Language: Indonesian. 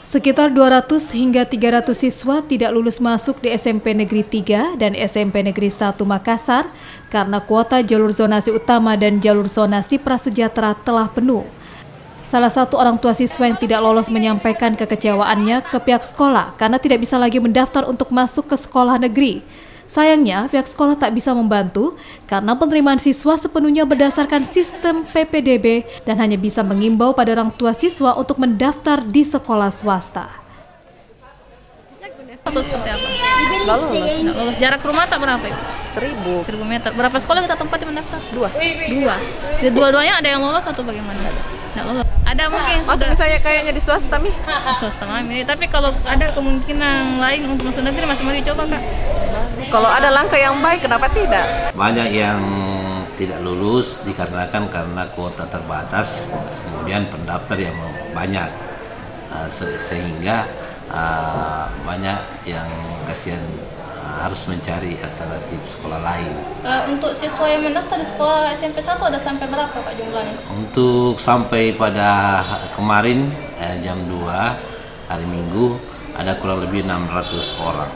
Sekitar 200 hingga 300 siswa tidak lulus masuk di SMP Negeri 3 dan SMP Negeri 1 Makassar karena kuota jalur zonasi utama dan jalur zonasi prasejahtera telah penuh. Salah satu orang tua siswa yang tidak lolos menyampaikan kekecewaannya ke pihak sekolah karena tidak bisa lagi mendaftar untuk masuk ke sekolah negeri. Sayangnya, pihak sekolah tak bisa membantu karena penerimaan siswa sepenuhnya berdasarkan sistem PPDB dan hanya bisa mengimbau pada orang tua siswa untuk mendaftar di sekolah swasta. Atau seperti apa? Lulus. Jarak rumah tak berapa ya? 1000 meter. Berapa sekolah kita tempat yang mendaftar? Dua. Dua-duanya ada yang lolos atau bagaimana? Nggak lolos. Ada mungkin sudah. Misalnya kayaknya di swasta mi? Swasta mami. Tapi kalau ada kemungkinan lain untuk masuk negeri masih mau dicoba kak? Kalau ada langkah yang baik, kenapa tidak? Banyak yang tidak lulus dikarenakan karena kuota terbatas, kemudian pendaftar yang banyak, sehingga banyak yang kasihan harus mencari alternatif sekolah lain. Untuk siswa yang mendaftar di sekolah SMP 1 ada sampai berapa Kak jumlahnya? Untuk sampai pada kemarin jam 2 hari Minggu ada kurang lebih 600 orang.